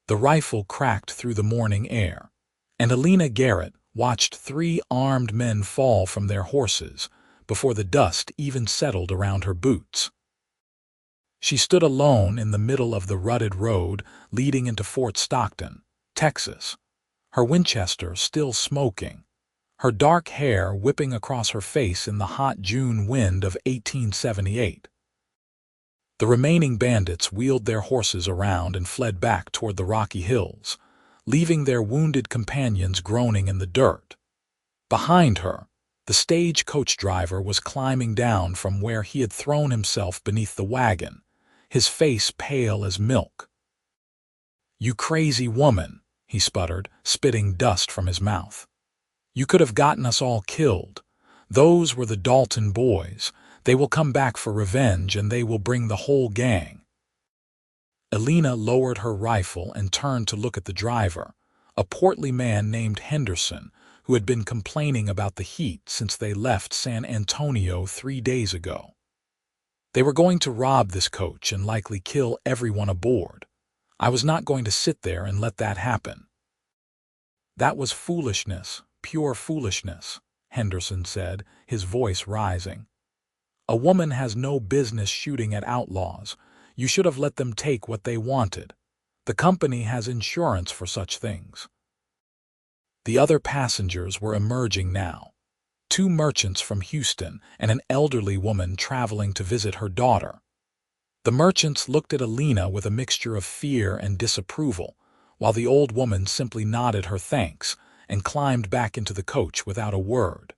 The rifle cracked through the morning air, and Elena Garrett watched 3 armed men fall from their horses before the dust even settled around her boots. She stood alone in the middle of the rutted road leading into Fort Stockton, Texas, her Winchester still smoking, her dark hair whipping across her face in the hot June wind of 1878. The remaining bandits wheeled their horses around and fled back toward the rocky hills, leaving their wounded companions groaning in the dirt. Behind her, the stagecoach driver was climbing down from where he had thrown himself beneath the wagon, his face pale as milk. "You crazy woman," he sputtered, spitting dust from his mouth. "You could have gotten us all killed. Those were the Dalton boys. They will come back for revenge, and they will bring the whole gang." Elena lowered her rifle and turned to look at the driver, a portly man named Henderson, who had been complaining about the heat since they left San Antonio 3 days ago. They were going to rob this coach and likely kill everyone aboard. I was not going to sit there and let that happen. "That was foolishness, pure foolishness," Henderson said, his voice rising. "A woman has no business shooting at outlaws. You should have let them take what they wanted. The company has insurance for such things." The other passengers were emerging now. 2 merchants from Houston and an elderly woman traveling to visit her daughter. The merchants looked at Elena with a mixture of fear and disapproval, while the old woman simply nodded her thanks and climbed back into the coach without a word.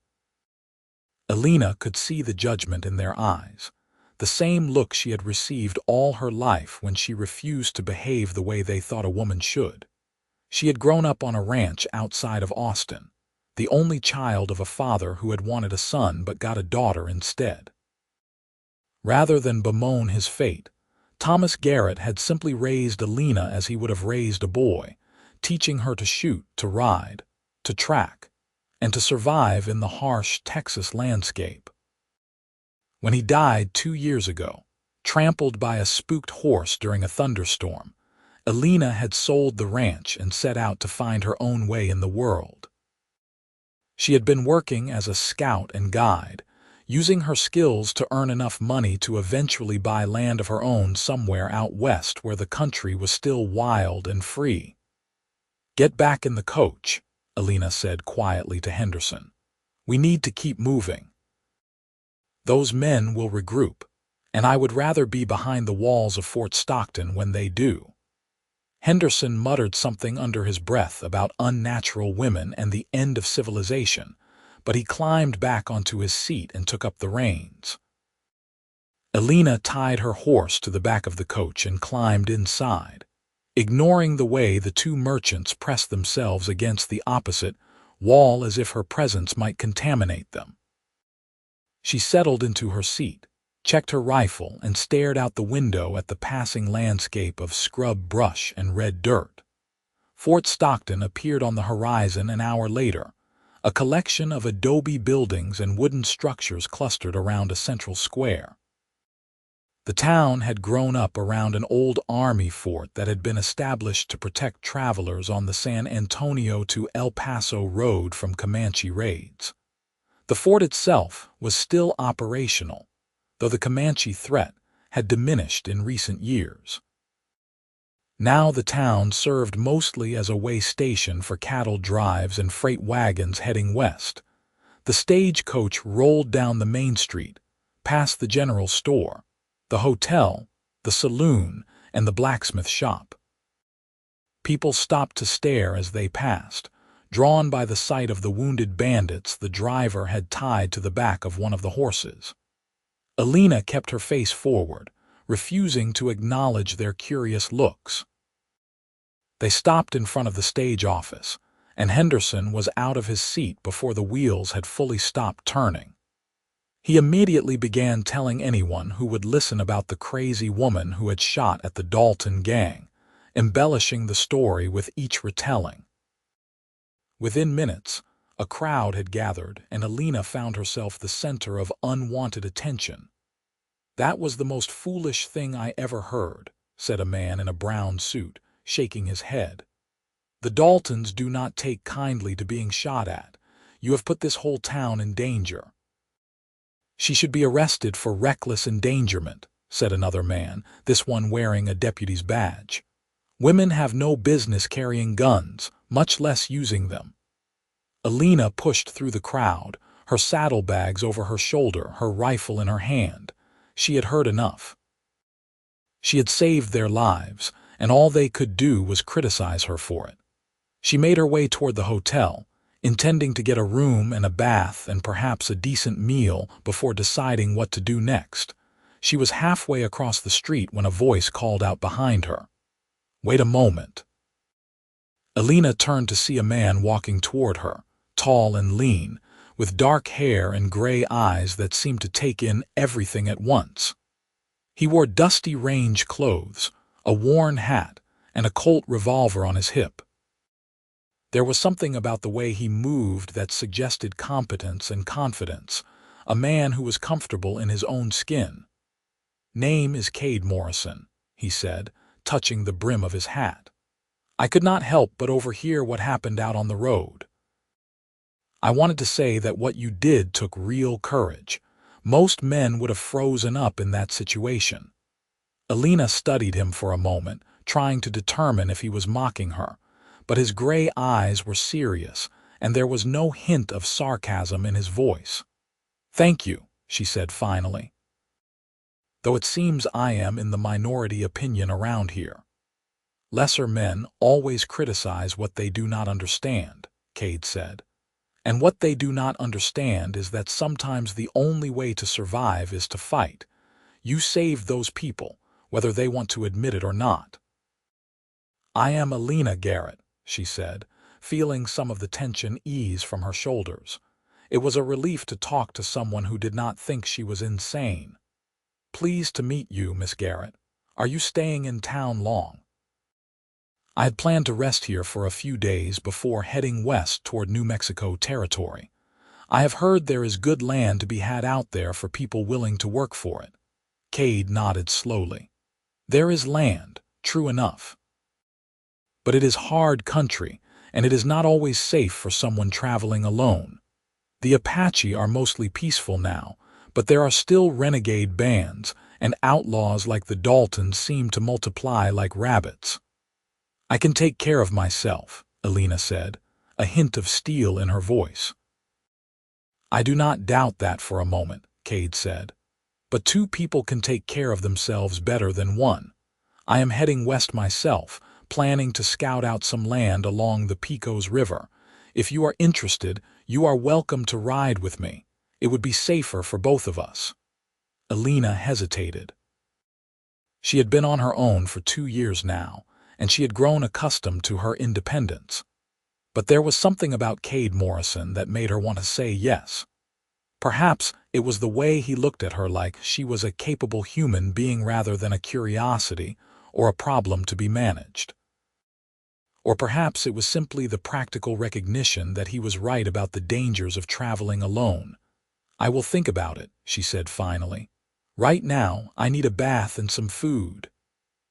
Elena could see the judgment in their eyes, the same look she had received all her life when she refused to behave the way they thought a woman should. She had grown up on a ranch outside of Austin, the only child of a father who had wanted a son but got a daughter instead. Rather than bemoan his fate, Thomas Garrett had simply raised Elena as he would have raised a boy, teaching her to shoot, to ride, to track, and to survive in the harsh Texas landscape. When he died 2 years ago, trampled by a spooked horse during a thunderstorm, Elena had sold the ranch and set out to find her own way in the world. She had been working as a scout and guide, using her skills to earn enough money to eventually buy land of her own somewhere out west where the country was still wild and free. "Get back in the coach," Elena said quietly to Henderson. "We need to keep moving. Those men will regroup, and I would rather be behind the walls of Fort Stockton when they do." Henderson muttered something under his breath about unnatural women and the end of civilization, but he climbed back onto his seat and took up the reins. Elena tied her horse to the back of the coach and climbed inside, ignoring the way the 2 merchants pressed themselves against the opposite wall as if her presence might contaminate them. She settled into her seat, checked her rifle, and stared out the window at the passing landscape of scrub brush and red dirt. Fort Stockton appeared on the horizon an hour later, a collection of adobe buildings and wooden structures clustered around a central square. The town had grown up around an old army fort that had been established to protect travelers on the San Antonio to El Paso road from Comanche raids. The fort itself was still operational, though the Comanche threat had diminished in recent years. Now the town served mostly as a way station for cattle drives and freight wagons heading west. The stagecoach rolled down the main street, past the general store, the hotel, the saloon, and the blacksmith shop. People stopped to stare as they passed, drawn by the sight of the wounded bandits the driver had tied to the back of one of the horses. Elena kept her face forward, refusing to acknowledge their curious looks. They stopped in front of the stage office, and Henderson was out of his seat before the wheels had fully stopped turning. He immediately began telling anyone who would listen about the crazy woman who had shot at the Dalton gang, embellishing the story with each retelling. Within minutes, a crowd had gathered, and Elena found herself the center of unwanted attention. "That was the most foolish thing I ever heard," said a man in a brown suit, shaking his head. "The Daltons do not take kindly to being shot at. You have put this whole town in danger." "She should be arrested for reckless endangerment," said another man, this one wearing a deputy's badge. "Women have no business carrying guns, much less using them." Elena pushed through the crowd, her saddlebags over her shoulder, her rifle in her hand. She had heard enough. She had saved their lives, and all they could do was criticize her for it. She made her way toward the hotel, intending to get a room and a bath and perhaps a decent meal before deciding what to do next. She was halfway across the street when a voice called out behind her. "Wait a moment." Elena turned to see a man walking toward her, tall and lean, with dark hair and gray eyes that seemed to take in everything at once. He wore dusty range clothes, a worn hat, and a Colt revolver on his hip. There was something about the way he moved that suggested competence and confidence, a man who was comfortable in his own skin. "Name is Kade Morrison," he said, touching the brim of his hat. "I could not help but overhear what happened out on the road. I wanted to say that what you did took real courage. Most men would have frozen up in that situation." Elena studied him for a moment, trying to determine if he was mocking her, but his gray eyes were serious, and there was no hint of sarcasm in his voice. "Thank you," she said finally. "Though it seems I am in the minority opinion around here. Lesser men always criticize what they do not understand," Kade said. "And what they do not understand is that sometimes the only way to survive is to fight. You saved those people, whether they want to admit it or not." "I am Elena Garrett," she said, feeling some of the tension ease from her shoulders. It was a relief to talk to someone who did not think she was insane. "Pleased to meet you, Miss Garrett. Are you staying in town long?" "I had planned to rest here for a few days before heading west toward New Mexico territory. I have heard there is good land to be had out there for people willing to work for it." Kade nodded slowly. "There is land, true enough. But it is hard country, and it is not always safe for someone traveling alone. The Apache are mostly peaceful now, but there are still renegade bands, and outlaws like the Daltons seem to multiply like rabbits." "I can take care of myself," Elena said, a hint of steel in her voice. "I do not doubt that for a moment," Kade said. "But two people can take care of themselves better than one. I am heading west myself, planning to scout out some land along the Pecos River. If you are interested, you are welcome to ride with me. It would be safer for both of us." Elena hesitated. She had been on her own for 2 years now, and she had grown accustomed to her independence. But there was something about Kade Morrison that made her want to say yes. Perhaps it was the way he looked at her, like she was a capable human being rather than a curiosity or a problem to be managed. Or perhaps it was simply the practical recognition that he was right about the dangers of traveling alone. "I will think about it," she said finally. "Right now, I need a bath and some food."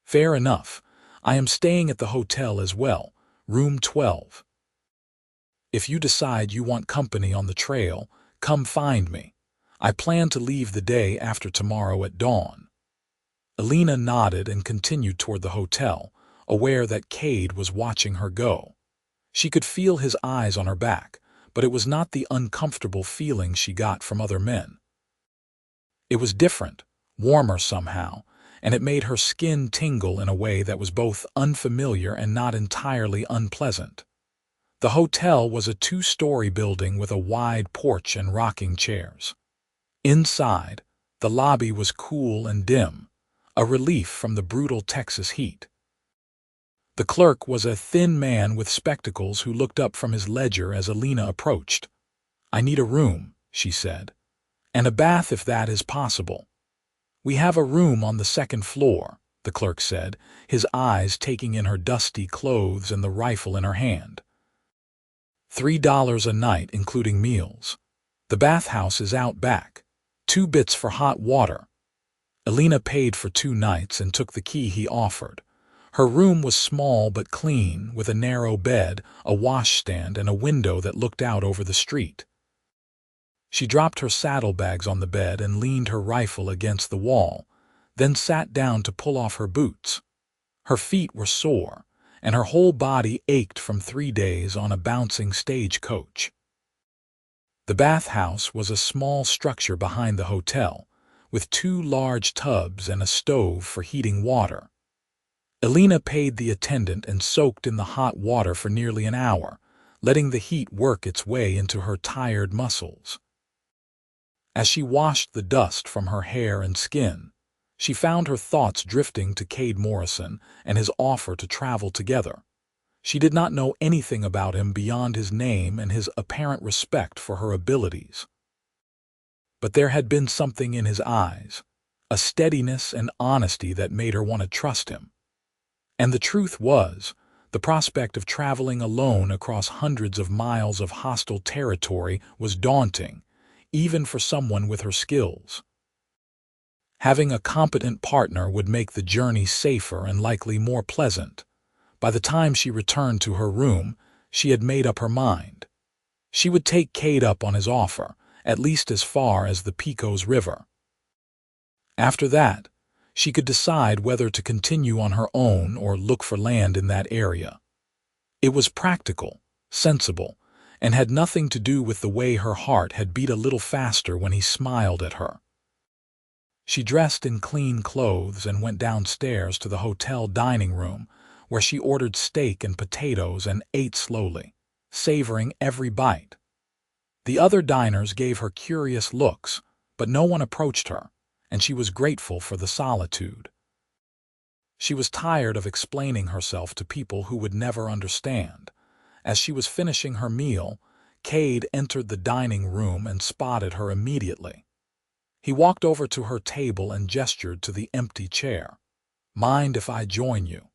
"Fair enough. I am staying at the hotel as well, room 12. If you decide you want company on the trail, come find me. I plan to leave the day after tomorrow at dawn." Elena nodded and continued toward the hotel, aware that Kade was watching her go. She could feel his eyes on her back, but it was not the uncomfortable feeling she got from other men. It was different, warmer somehow, and it made her skin tingle in a way that was both unfamiliar and not entirely unpleasant. The hotel was a 2-story building with a wide porch and rocking chairs. Inside, the lobby was cool and dim, a relief from the brutal Texas heat. The clerk was a thin man with spectacles who looked up from his ledger as Elena approached. "I need a room," she said, "and a bath if that is possible." "We have a room on the 2nd floor," the clerk said, his eyes taking in her dusty clothes and the rifle in her hand. $3 a night, including meals. The bathhouse is out back. 2 bits for hot water." Elena paid for 2 nights and took the key he offered. Her room was small but clean, with a narrow bed, a washstand, and a window that looked out over the street. She dropped her saddlebags on the bed and leaned her rifle against the wall, then sat down to pull off her boots. Her feet were sore, and her whole body ached from 3 days on a bouncing stagecoach. The bathhouse was a small structure behind the hotel, with 2 large tubs and a stove for heating water. Elena paid the attendant and soaked in the hot water for nearly an hour, letting the heat work its way into her tired muscles. As she washed the dust from her hair and skin, she found her thoughts drifting to Kade Morrison and his offer to travel together. She did not know anything about him beyond his name and his apparent respect for her abilities. But there had been something in his eyes, a steadiness and honesty that made her want to trust him. And the truth was, the prospect of traveling alone across hundreds of miles of hostile territory was daunting, even for someone with her skills. Having a competent partner would make the journey safer and likely more pleasant. By the time she returned to her room, she had made up her mind. She would take Kade up on his offer, at least as far as the Pecos River. After that, she could decide whether to continue on her own or look for land in that area. It was practical, sensible, and had nothing to do with the way her heart had beat a little faster when he smiled at her. She dressed in clean clothes and went downstairs to the hotel dining room, where she ordered steak and potatoes and ate slowly, savoring every bite. The other diners gave her curious looks, but no one approached her, and she was grateful for the solitude. She was tired of explaining herself to people who would never understand. As she was finishing her meal, Kade entered the dining room and spotted her immediately. He walked over to her table and gestured to the empty chair. "Mind if I join you?"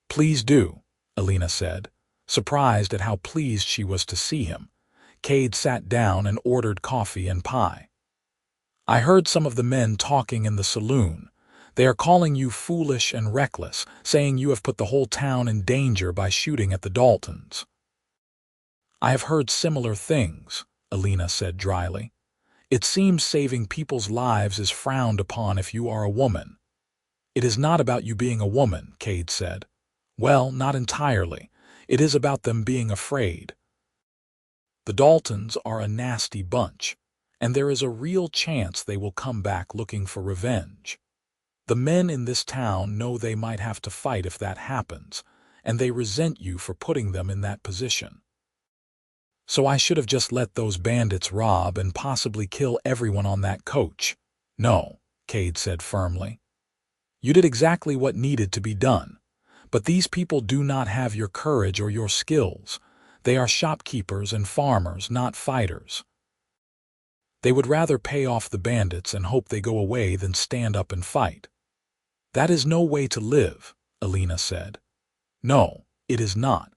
"Please do," Elena said, surprised at how pleased she was to see him. Kade sat down and ordered coffee and pie. "I heard some of the men talking in the saloon. They are calling you foolish and reckless, saying you have put the whole town in danger by shooting at the Daltons." "I have heard similar things," Elena said dryly. "It seems saving people's lives is frowned upon if you are a woman." "It is not about you being a woman," Kade said. "Well, not entirely. It is about them being afraid. The Daltons are a nasty bunch, and there is a real chance they will come back looking for revenge. The men in this town know they might have to fight if that happens, and they resent you for putting them in that position. So I should have just let those bandits rob and possibly kill everyone on that coach." "No," Kade said firmly. "You did exactly what needed to be done. But these people do not have your courage or your skills. They are shopkeepers and farmers, not fighters. They would rather pay off the bandits and hope they go away than stand up and fight." "That is no way to live," Elena said. "No, it is not,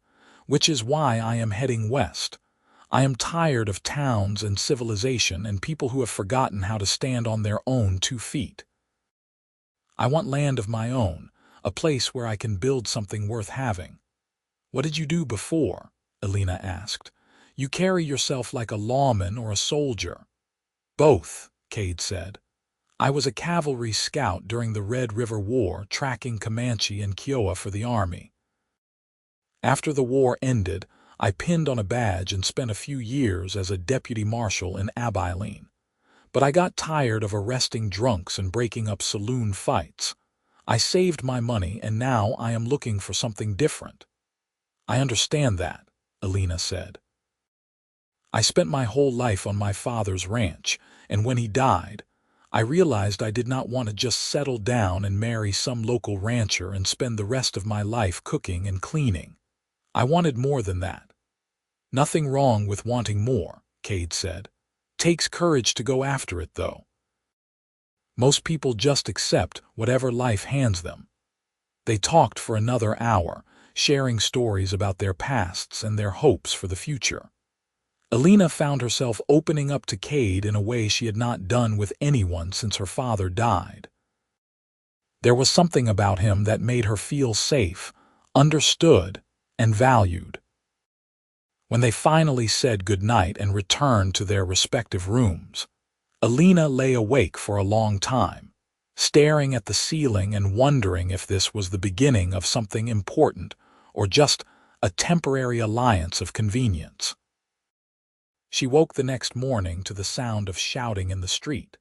which is why I am heading west. I am tired of towns and civilization and people who have forgotten how to stand on their own 2 feet. I want land of my own, a place where I can build something worth having." "What did you do before?" Elena asked. "You carry yourself like a lawman or a soldier." "Both," Kade said. "I was a cavalry scout during the Red River War, tracking Comanche and Kiowa for the army. After the war ended, I pinned on a badge and spent a few years as a deputy marshal in Abilene. But I got tired of arresting drunks and breaking up saloon fights. I saved my money and now I am looking for something different." "I understand that," Elena said. "I spent my whole life on my father's ranch, and when he died, I realized I did not want to just settle down and marry some local rancher and spend the rest of my life cooking and cleaning. I wanted more than that." "Nothing wrong with wanting more," Kade said. "Takes courage to go after it, though. Most people just accept whatever life hands them." They talked for another hour, sharing stories about their pasts and their hopes for the future. Elena found herself opening up to Kade in a way she had not done with anyone since her father died. There was something about him that made her feel safe, understood, and valued. When they finally said goodnight and returned to their respective rooms, Elena lay awake for a long time, staring at the ceiling and wondering if this was the beginning of something important or just a temporary alliance of convenience. She woke the next morning to the sound of shouting in the street.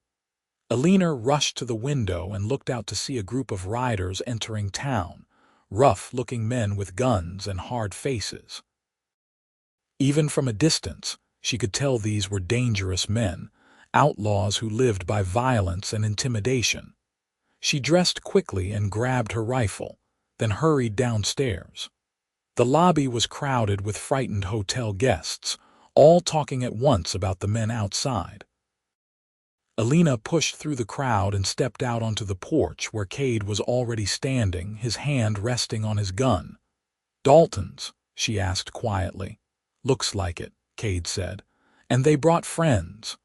Elena rushed to the window and looked out to see a group of riders entering town, rough-looking men with guns and hard faces. Even from a distance, she could tell these were dangerous men, outlaws who lived by violence and intimidation. She dressed quickly and grabbed her rifle, then hurried downstairs. The lobby was crowded with frightened hotel guests, all talking at once about the men outside. Elena pushed through the crowd and stepped out onto the porch where Kade was already standing, his hand resting on his gun. "Dalton's?" she asked quietly. "Looks like it," Kade said. "And they brought friends."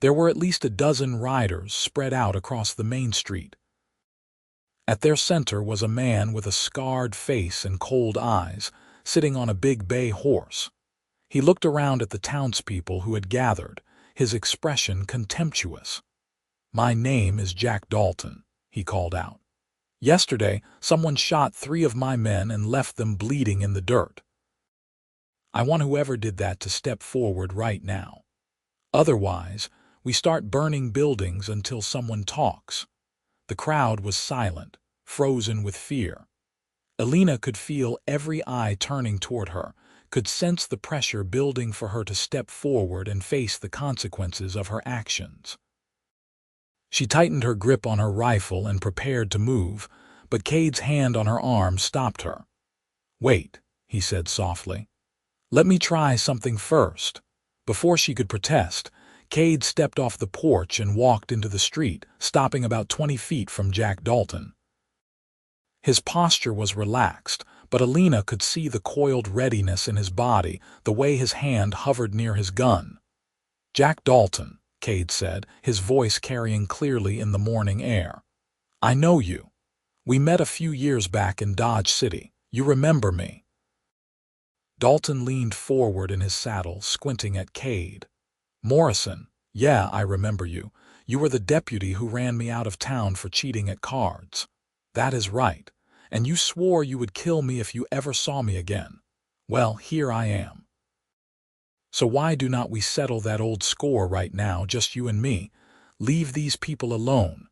There were at least a dozen riders spread out across the main street. At their center was a man with a scarred face and cold eyes, sitting on a big bay horse. He looked around at the townspeople who had gathered, his expression contemptuous. "My name is Jack Dalton," he called out. "Yesterday, someone shot 3 of my men and left them bleeding in the dirt. I want whoever did that to step forward right now. Otherwise, we start burning buildings until someone talks." The crowd was silent, frozen with fear. Elena could feel every eye turning toward her, could sense the pressure building for her to step forward and face the consequences of her actions. She tightened her grip on her rifle and prepared to move, but Kade's hand on her arm stopped her. "Wait," he said softly. "Let me try something first." Before she could protest, Kade stepped off the porch and walked into the street, stopping about 20 feet from Jack Dalton. His posture was relaxed, but Elena could see the coiled readiness in his body, the way his hand hovered near his gun. "Jack Dalton," Kade said, his voice carrying clearly in the morning air. "I know you. We met a few years back in Dodge City. You remember me?" Dalton leaned forward in his saddle, squinting at Kade. "Morrison, yeah, I remember you. You were the deputy who ran me out of town for cheating at cards." "That is right. And you swore you would kill me if you ever saw me again. Well, here I am. So why do not we settle that old score right now, just you and me? Leave these people alone."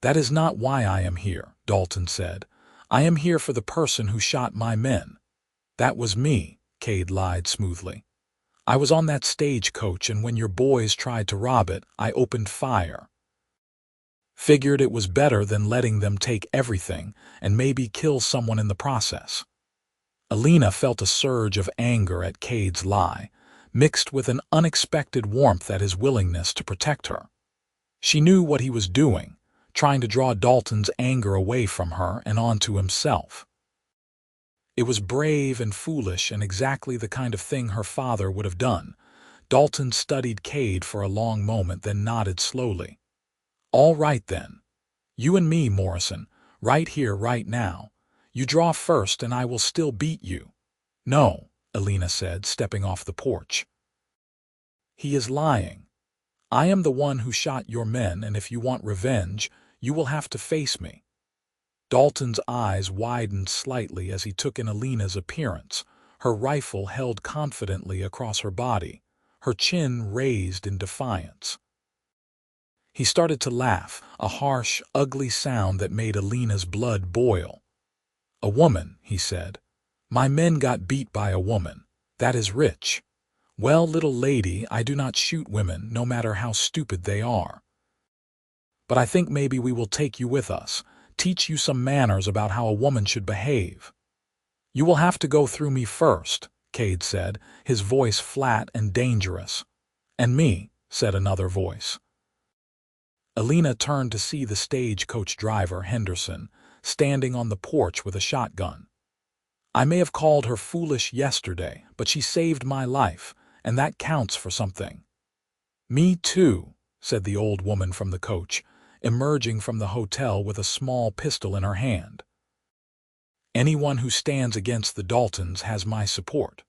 "That is not why I am here," Dalton said. "I am here for the person who shot my men." "That was me," Kade lied smoothly. "I was on that stagecoach, and when your boys tried to rob it, I opened fire. Figured it was better than letting them take everything and maybe kill someone in the process." Elena felt a surge of anger at Kade's lie, mixed with an unexpected warmth at his willingness to protect her. She knew what he was doing, trying to draw Dalton's anger away from her and onto himself. It was brave and foolish and exactly the kind of thing her father would have done. Dalton studied Kade for a long moment, then nodded slowly. "All right then. You and me, Morrison, right here, right now. You draw first and I will still beat you." "No," Elena said, stepping off the porch. "He is lying. I am the one who shot your men, and if you want revenge, you will have to face me." Dalton's eyes widened slightly as he took in Elena's appearance, her rifle held confidently across her body, her chin raised in defiance. He started to laugh, a harsh, ugly sound that made Elena's blood boil. "A woman," he said. "My men got beat by a woman. That is rich. Well, little lady, I do not shoot women, no matter how stupid they are. But I think maybe we will take you with us, teach you some manners about how a woman should behave." "You will have to go through me first," Kade said, his voice flat and dangerous. "And me," said another voice. Elena turned to see the stagecoach driver, Henderson, standing on the porch with a shotgun. "I may have called her foolish yesterday, but she saved my life, and that counts for something." "Me too," said the old woman from the coach. emerging from the hotel with a small pistol in her hand. "Anyone who stands against the Daltons has my support."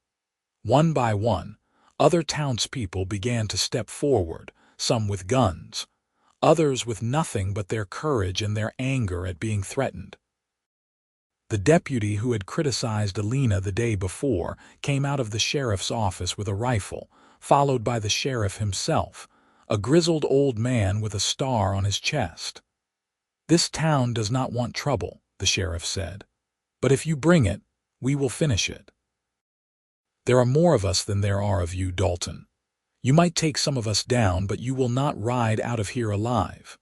One by one, other townspeople began to step forward, some with guns, others with nothing but their courage and their anger at being threatened. The deputy who had criticized Elena the day before came out of the sheriff's office with a rifle, followed by the sheriff himself, a grizzled old man with a star on his chest. "This town does not want trouble," the sheriff said. "But if you bring it, we will finish it. There are more of us than there are of you, Dalton. You might take some of us down, but you will not ride out of here alive.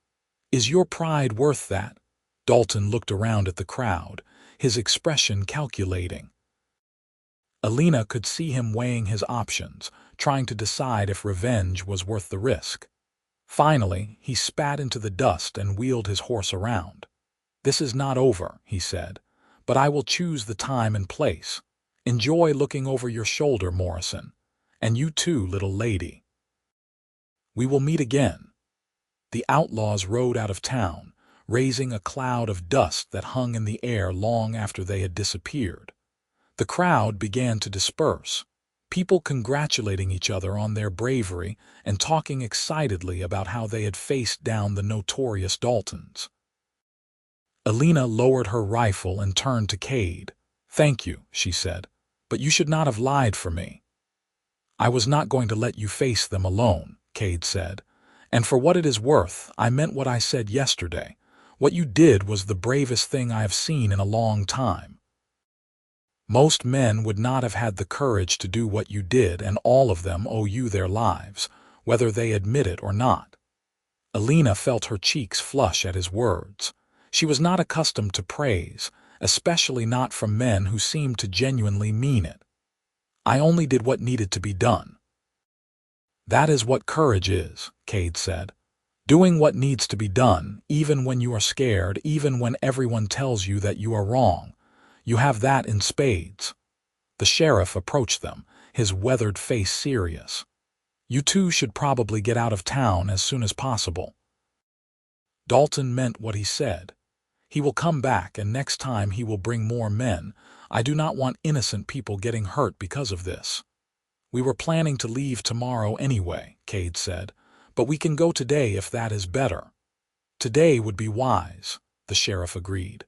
Is your pride worth that?" Dalton looked around at the crowd, his expression calculating. Elena could see him weighing his options, trying to decide if revenge was worth the risk. Finally, he spat into the dust and wheeled his horse around. "This is not over," he said, "but I will choose the time and place. Enjoy looking over your shoulder, Morrison. And you too, little lady. We will meet again." The outlaws rode out of town, raising a cloud of dust that hung in the air long after they had disappeared. The crowd began to disperse, people congratulating each other on their bravery and talking excitedly about how they had faced down the notorious Daltons. Elena lowered her rifle and turned to Kade. "Thank you," she said, "but you should not have lied for me." "I was not going to let you face them alone," Kade said. "And for what it is worth, I meant what I said yesterday. What you did was the bravest thing I have seen in a long time. Most men would not have had the courage to do what you did, and all of them owe you their lives, whether they admit it or not." Elena felt her cheeks flush at his words. She was not accustomed to praise, especially not from men who seemed to genuinely mean it. "I only did what needed to be done." "That is what courage is," Kade said. "Doing what needs to be done, even when you are scared, even when everyone tells you that you are wrong. You have that in spades." The sheriff approached them, his weathered face serious. "You two should probably get out of town as soon as possible." Dalton meant what he said. "He will come back, and next time he will bring more men. I do not want innocent people getting hurt because of this." "We were planning to leave tomorrow anyway," Kade said, "but we can go today if that is better." "Today would be wise," the sheriff agreed.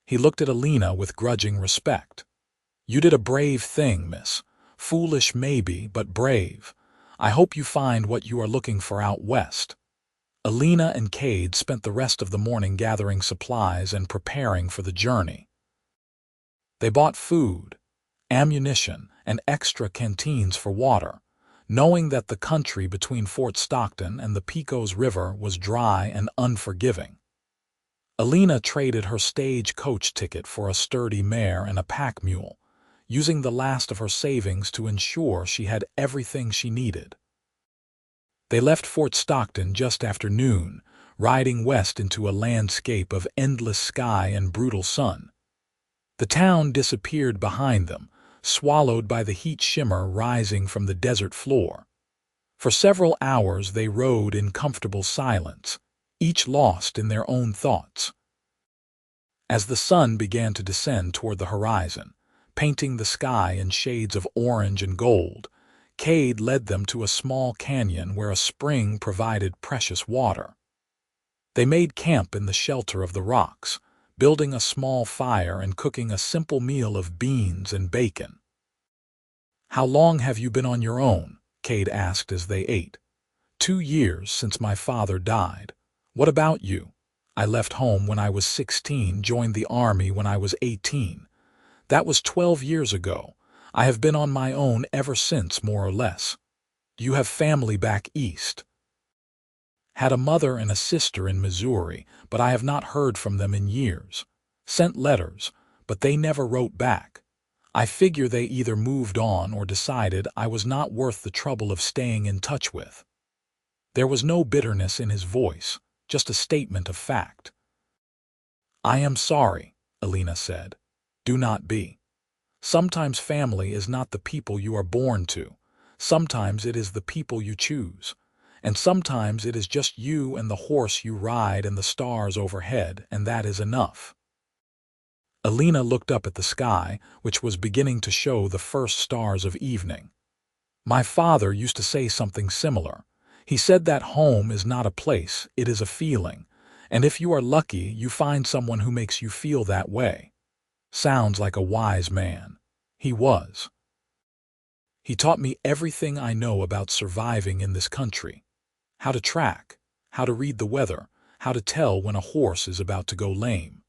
He looked at Elena with grudging respect. "You did a brave thing, miss. Foolish maybe, but brave. I hope you find what you are looking for out west." Elena and Kade spent the rest of the morning gathering supplies and preparing for the journey. They bought food, ammunition, and extra canteens for water, knowing that the country between Fort Stockton and the Pecos River was dry and unforgiving. Elena traded her stagecoach ticket for a sturdy mare and a pack mule, using the last of her savings to ensure she had everything she needed. They left Fort Stockton just after noon, riding west into a landscape of endless sky and brutal sun. The town disappeared behind them, swallowed by the heat shimmer rising from the desert floor. For several hours they rode in comfortable silence, each lost in their own thoughts. As the sun began to descend toward the horizon, painting the sky in shades of orange and gold, Kade led them to a small canyon where a spring provided precious water. They made camp in the shelter of the rocks, building a small fire and cooking a simple meal of beans and bacon. "How long have you been on your own?" Kade asked as they ate. 2 years since my father died. What about you?" "I left home when I was 16, joined the army when I was 18. That was 12 years ago. I have been on my own ever since, more or less." "Do you have family back east?" "Had a mother and a sister in Missouri, but I have not heard from them in years. Sent letters, but they never wrote back. I figure they either moved on or decided I was not worth the trouble of staying in touch with." There was no bitterness in his voice, just a statement of fact. "I am sorry," Elena said. "Do not be. Sometimes family is not the people you are born to. Sometimes it is the people you choose. And sometimes it is just you and the horse you ride and the stars overhead, and that is enough. Elena looked up at the sky, which was beginning to show the first stars of evening. My father used to say something similar. He said that home is not a place, it is a feeling. And if you are lucky, you find someone who makes you feel that way. Sounds like a wise man. He was. He taught me everything I know about surviving in this country. How to track, how to read the weather, how to tell when a horse is about to go lame.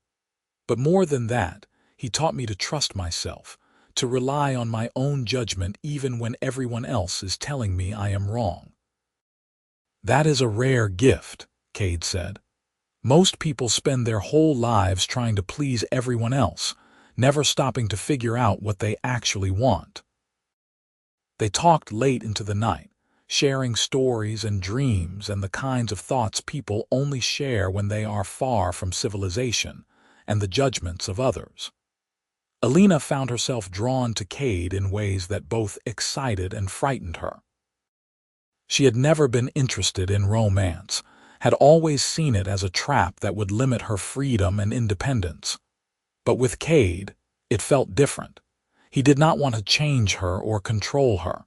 But more than that, he taught me to trust myself, to rely on my own judgment even when everyone else is telling me I am wrong. That is a rare gift, Kade said. Most people spend their whole lives trying to please everyone else, never stopping to figure out what they actually want. They talked late into the night, sharing stories and dreams and the kinds of thoughts people only share when they are far from civilization and the judgments of others. Elena found herself drawn to Kade in ways that both excited and frightened her. She had never been interested in romance, had always seen it as a trap that would limit her freedom and independence. But with Kade, it felt different. He did not want to change her or control her.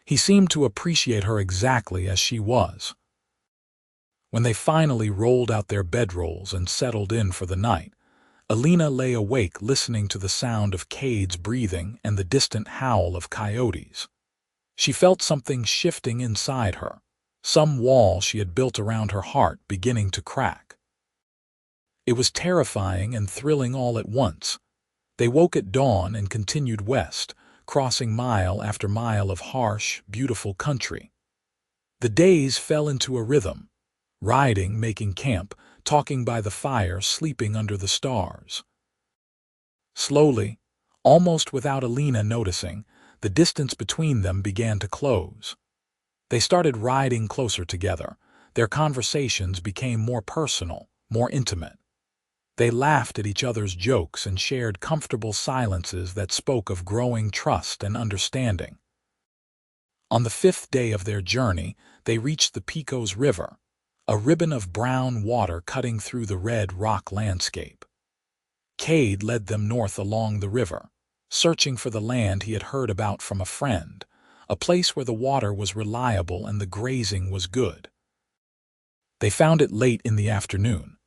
He seemed to appreciate her exactly as she was. When they finally rolled out their bedrolls and settled in for the night, Elena lay awake listening to the sound of Kade's breathing and the distant howl of coyotes. She felt something shifting inside her, some wall she had built around her heart beginning to crack. It was terrifying and thrilling all at once. They woke at dawn and continued west, crossing mile after mile of harsh, beautiful country. The days fell into a rhythm, riding, making camp, talking by the fire, sleeping under the stars. Slowly, almost without Elena noticing, the distance between them began to close. They started riding closer together. Their conversations became more personal, more intimate. They laughed at each other's jokes and shared comfortable silences that spoke of growing trust and understanding. On the 5th day of their journey, they reached the Pecos River, a ribbon of brown water cutting through the red rock landscape. Kade led them north along the river, searching for the land he had heard about from a friend, a place where the water was reliable and the grazing was good. They found it late in the afternoon,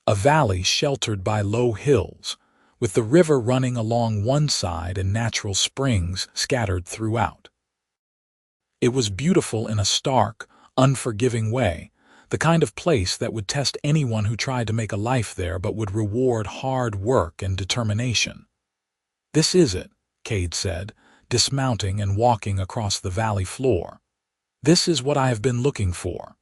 a valley sheltered by low hills, with the river running along one side and natural springs scattered throughout. It was beautiful in a stark, unforgiving way, the kind of place that would test anyone who tried to make a life there but would reward hard work and determination. "This is it," Kade said, dismounting and walking across the valley floor. "This is what I have been looking for."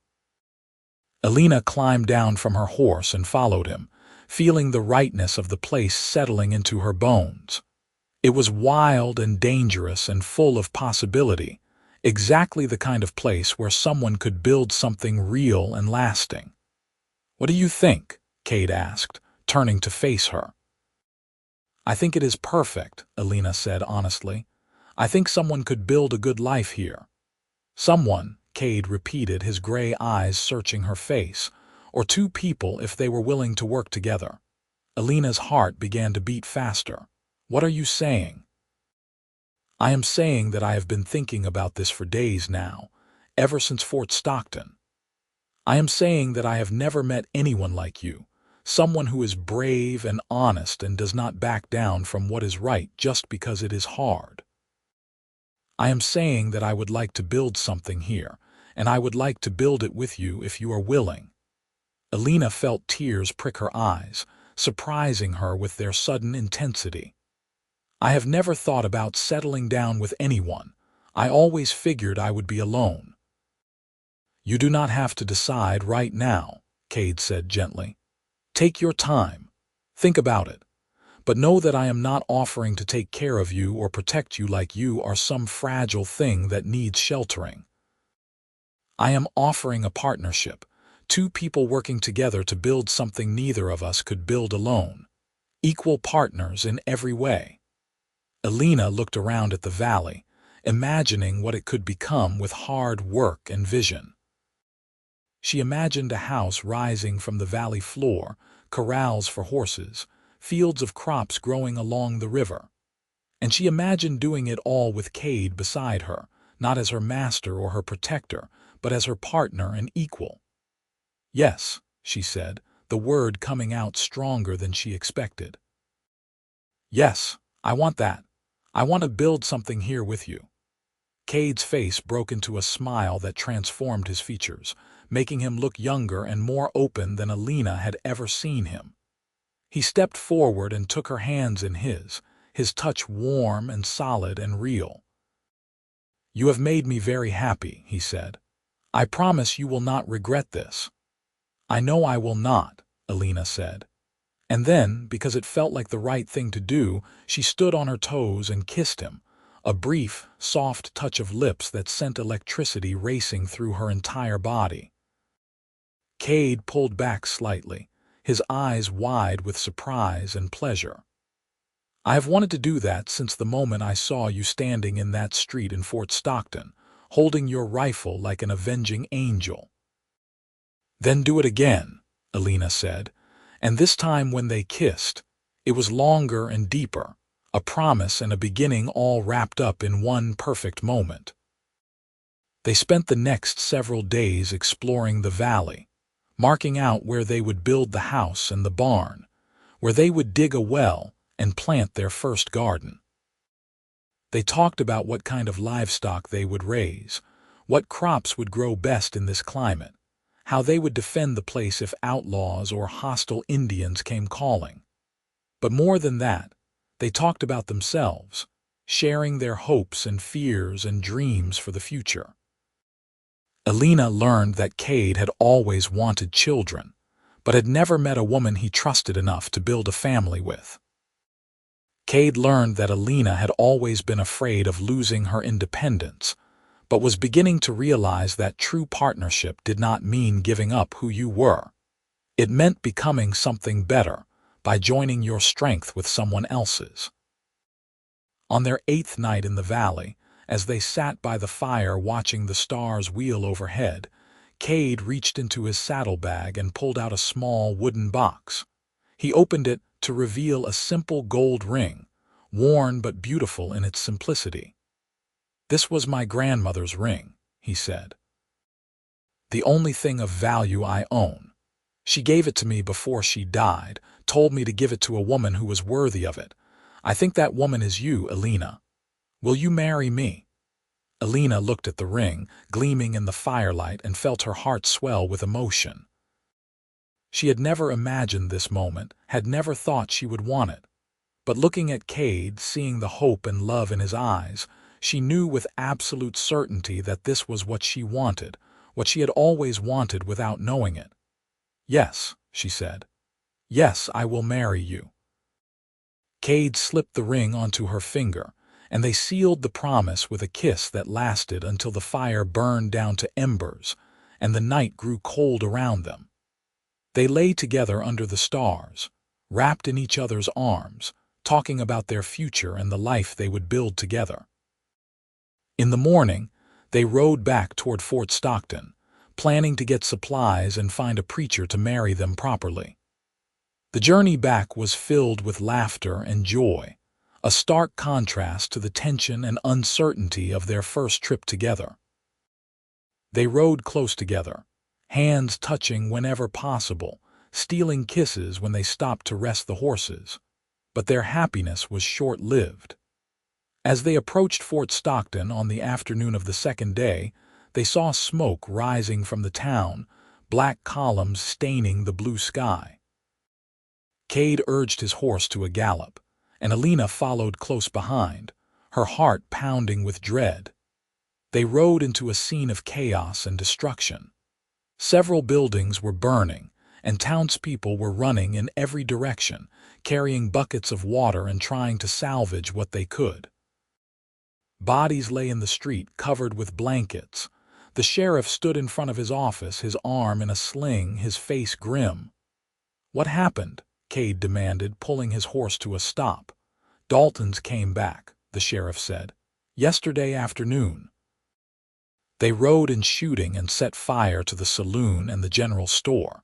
Elena climbed down from her horse and followed him, feeling the rightness of the place settling into her bones. It was wild and dangerous and full of possibility, exactly the kind of place where someone could build something real and lasting. "What do you think?" Kade asked, turning to face her. "I think it is perfect," Elena said honestly. "I think someone could build a good life here." "Someone," Kade repeated, his gray eyes searching her face, "or two people if they were willing to work together." Elena's heart began to beat faster. "What are you saying?" "I am saying that I have been thinking about this for days now, ever since Fort Stockton. I am saying that I have never met anyone like you, someone who is brave and honest and does not back down from what is right just because it is hard. I am saying that I would like to build something here, and I would like to build it with you if you are willing." Elena felt tears prick her eyes, surprising her with their sudden intensity. "I have never thought about settling down with anyone. I always figured I would be alone." "You do not have to decide right now," Kade said gently. "Take your time. Think about it. But know that I am not offering to take care of you or protect you like you are some fragile thing that needs sheltering. I am offering a partnership, two people working together to build something neither of us could build alone, equal partners in every way." Elena looked around at the valley, imagining what it could become with hard work and vision. She imagined a house rising from the valley floor, corrals for horses, fields of crops growing along the river. And she imagined doing it all with Kade beside her, not as her master or her protector, but as her partner and equal. "Yes," she said, the word coming out stronger than she expected. "Yes, I want that. I want to build something here with you." Kade's face broke into a smile that transformed his features, making him look younger and more open than Elena had ever seen him. He stepped forward and took her hands in his touch warm and solid and real. "You have made me very happy," he said. "I promise you will not regret this." "I know I will not," Elena said. And then, because it felt like the right thing to do, she stood on her toes and kissed him, a brief, soft touch of lips that sent electricity racing through her entire body. Kade pulled back slightly, his eyes wide with surprise and pleasure. "I have wanted to do that since the moment I saw you standing in that street in Fort Stockton, holding your rifle like an avenging angel." "Then do it again," Elena said, and this time when they kissed, it was longer and deeper, a promise and a beginning all wrapped up in one perfect moment. They spent the next several days exploring the valley, marking out where they would build the house and the barn, where they would dig a well and plant their first garden. They talked about what kind of livestock they would raise, what crops would grow best in this climate, how they would defend the place if outlaws or hostile Indians came calling. But more than that, they talked about themselves, sharing their hopes and fears and dreams for the future. Elena learned that Kade had always wanted children, but had never met a woman he trusted enough to build a family with. Kade learned that Elena had always been afraid of losing her independence, but was beginning to realize that true partnership did not mean giving up who you were. It meant becoming something better by joining your strength with someone else's. On their 8th night in the valley, as they sat by the fire watching the stars wheel overhead, Kade reached into his saddlebag and pulled out a small wooden box. He opened it to reveal a simple gold ring, worn but beautiful in its simplicity. "This was my grandmother's ring," he said. "The only thing of value I own. She gave it to me before she died, told me to give it to a woman who was worthy of it. I think that woman is you, Elena. Will you marry me?" Elena looked at the ring, gleaming in the firelight, and felt her heart swell with emotion. She had never imagined this moment, had never thought she would want it. But looking at Kade, seeing the hope and love in his eyes, she knew with absolute certainty that this was what she wanted, what she had always wanted without knowing it. "Yes," she said. "Yes, I will marry you." Kade slipped the ring onto her finger, and they sealed the promise with a kiss that lasted until the fire burned down to embers and the night grew cold around them. They lay together under the stars, wrapped in each other's arms, talking about their future and the life they would build together. In the morning, they rode back toward Fort Stockton, planning to get supplies and find a preacher to marry them properly. The journey back was filled with laughter and joy, a stark contrast to the tension and uncertainty of their first trip together. They rode close together, hands touching whenever possible, stealing kisses when they stopped to rest the horses. But their happiness was short-lived. As they approached Fort Stockton on the afternoon of the second day, they saw smoke rising from the town, black columns staining the blue sky. Kade urged his horse to a gallop, and Elena followed close behind, her heart pounding with dread. They rode into a scene of chaos and destruction. Several buildings were burning, and townspeople were running in every direction, carrying buckets of water and trying to salvage what they could. Bodies lay in the street covered with blankets. The sheriff stood in front of his office, his arm in a sling, his face grim. "What happened?" Kade demanded, pulling his horse to a stop. "Daltons came back," the sheriff said. "Yesterday afternoon." They rode in shooting and set fire to the saloon and the general store.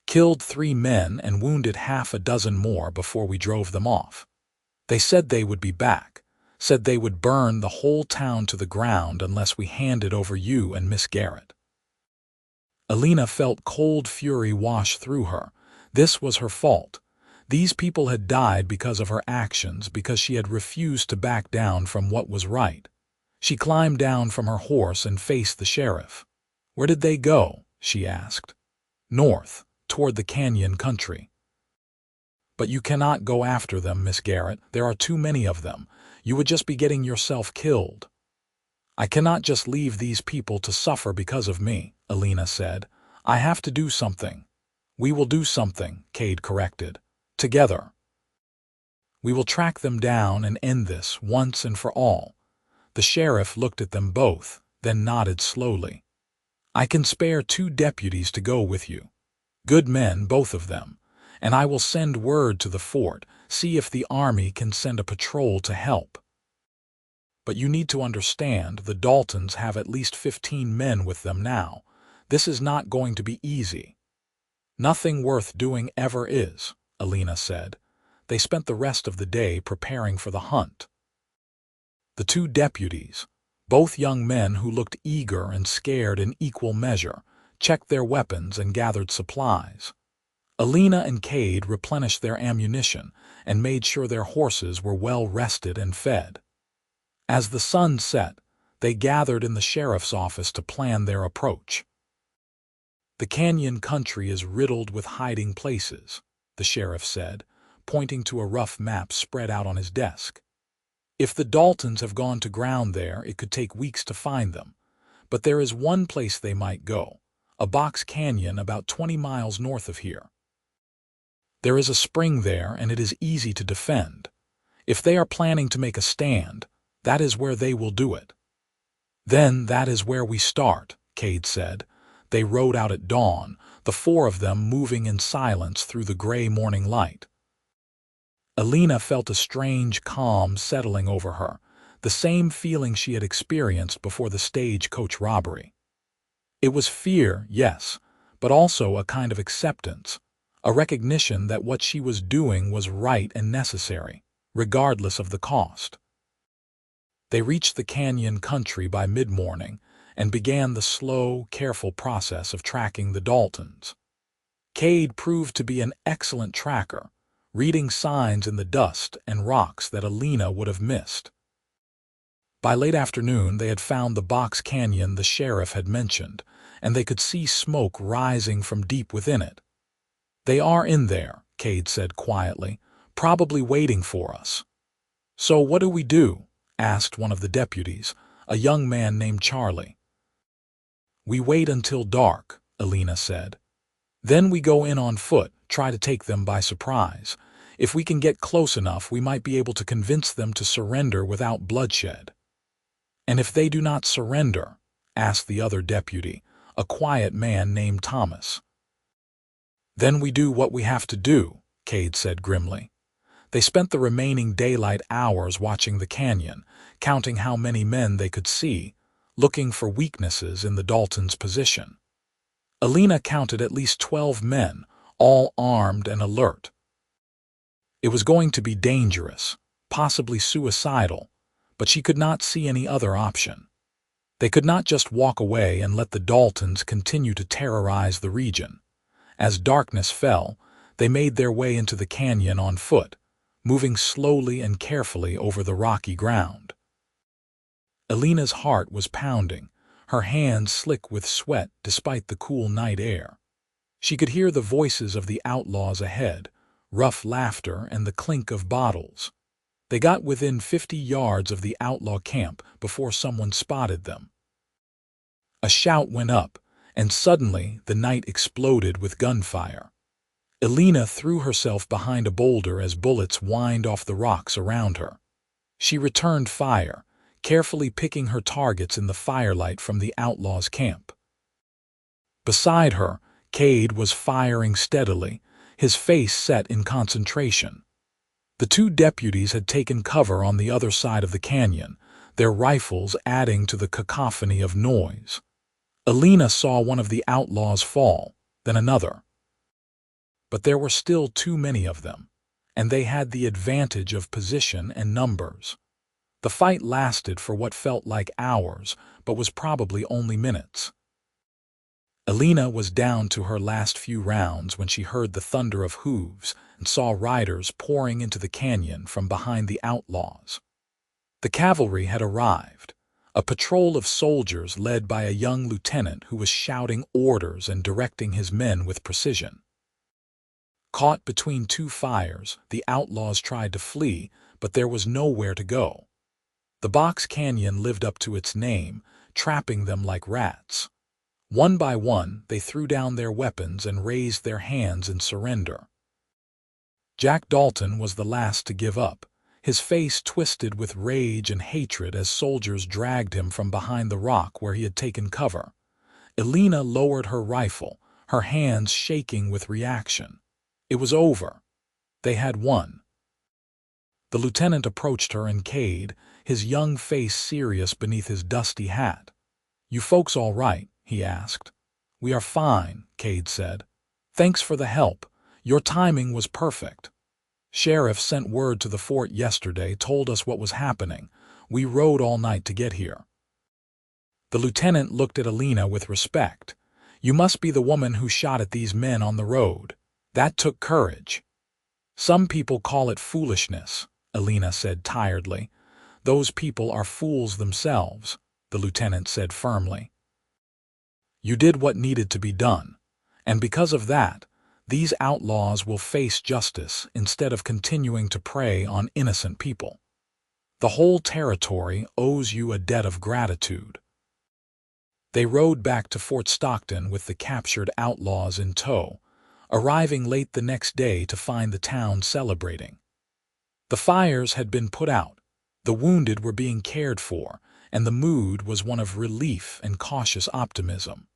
Killed 3 men and wounded half a dozen more before we drove them off. They said they would be back, said they would burn the whole town to the ground unless we handed over you and Miss Garrett. Elena felt cold fury wash through her. This was her fault. These people had died because of her actions, because she had refused to back down from what was right. She climbed down from her horse and faced the sheriff. "Where did they go?" she asked. "North, toward the canyon country." "But you cannot go after them, Miss Garrett. There are too many of them. You would just be getting yourself killed." "I cannot just leave these people to suffer because of me," Elena said. "I have to do something." "We will do something," Kade corrected. "Together. We will track them down and end this once and for all." The sheriff looked at them both, then nodded slowly. "I can spare 2 deputies to go with you. Good men, both of them. And I will send word to the fort, see if the army can send a patrol to help. But you need to understand, the Daltons have at least 15 men with them now. This is not going to be easy." "Nothing worth doing ever is," Elena said. They spent the rest of the day preparing for the hunt. The 2 deputies, both young men who looked eager and scared in equal measure, checked their weapons and gathered supplies. Elena and Kade replenished their ammunition and made sure their horses were well rested and fed. As the sun set, they gathered in the sheriff's office to plan their approach. "The canyon country is riddled with hiding places," the sheriff said, pointing to a rough map spread out on his desk. "If the Daltons have gone to ground there, it could take weeks to find them. But there is one place they might go, a box canyon about 20 miles north of here. There is a spring there, and it is easy to defend. If they are planning to make a stand, that is where they will do it." "Then that is where we start," Kade said. They rode out at dawn, the 4 of them moving in silence through the gray morning light. Elena felt a strange calm settling over her, the same feeling she had experienced before the stagecoach robbery. It was fear, yes, but also a kind of acceptance, a recognition that what she was doing was right and necessary, regardless of the cost. They reached the canyon country by mid-morning and began the slow, careful process of tracking the Daltons. Kade proved to be an excellent tracker, reading signs in the dust and rocks that Elena would have missed. By late afternoon, they had found the box canyon the sheriff had mentioned, and they could see smoke rising from deep within it. "They are in there," Kade said quietly, "probably waiting for us." "So what do we do?" asked one of the deputies, a young man named Charlie. "We wait until dark," Elena said. "Then we go in on foot, try to take them by surprise. If we can get close enough, we might be able to convince them to surrender without bloodshed." "And if they do not surrender?" asked the other deputy, a quiet man named Thomas. "Then we do what we have to do," Kade said grimly. They spent the remaining daylight hours watching the canyon, counting how many men they could see, looking for weaknesses in the Daltons' position. Elena counted at least 12 men, all armed and alert. It was going to be dangerous, possibly suicidal, but she could not see any other option. They could not just walk away and let the Daltons continue to terrorize the region. As darkness fell, they made their way into the canyon on foot, moving slowly and carefully over the rocky ground. Elena's heart was pounding, her hands slick with sweat despite the cool night air. She could hear the voices of the outlaws ahead, rough laughter and the clink of bottles. They got within 50 yards of the outlaw camp before someone spotted them. A shout went up, and suddenly the night exploded with gunfire. Elena threw herself behind a boulder as bullets whined off the rocks around her. She returned fire, carefully picking her targets in the firelight from the outlaws' camp. Beside her, Kade was firing steadily, his face set in concentration. The 2 deputies had taken cover on the other side of the canyon, their rifles adding to the cacophony of noise. Elena saw one of the outlaws fall, then another. But there were still too many of them, and they had the advantage of position and numbers. The fight lasted for what felt like hours, but was probably only minutes. Elena was down to her last few rounds when she heard the thunder of hooves and saw riders pouring into the canyon from behind the outlaws. The cavalry had arrived, a patrol of soldiers led by a young lieutenant who was shouting orders and directing his men with precision. Caught between two fires, the outlaws tried to flee, but there was nowhere to go. The box canyon lived up to its name, trapping them like rats. One by one, they threw down their weapons and raised their hands in surrender. Jack Dalton was the last to give up, his face twisted with rage and hatred as soldiers dragged him from behind the rock where he had taken cover. Elena lowered her rifle, her hands shaking with reaction. It was over. They had won. The lieutenant approached her and Kade, his young face serious beneath his dusty hat. "You folks all right?" he asked. "We are fine," Kade said. "Thanks for the help. Your timing was perfect. Sheriff sent word to the fort yesterday, told us what was happening. We rode all night to get here." The lieutenant looked at Elena with respect. "You must be the woman who shot at these men on the road. That took courage." "Some people call it foolishness," Elena said tiredly. "Those people are fools themselves," the lieutenant said firmly. "You did what needed to be done, and because of that, these outlaws will face justice instead of continuing to prey on innocent people. The whole territory owes you a debt of gratitude." They rode back to Fort Stockton with the captured outlaws in tow, arriving late the next day to find the town celebrating. The fires had been put out, the wounded were being cared for, and the mood was one of relief and cautious optimism.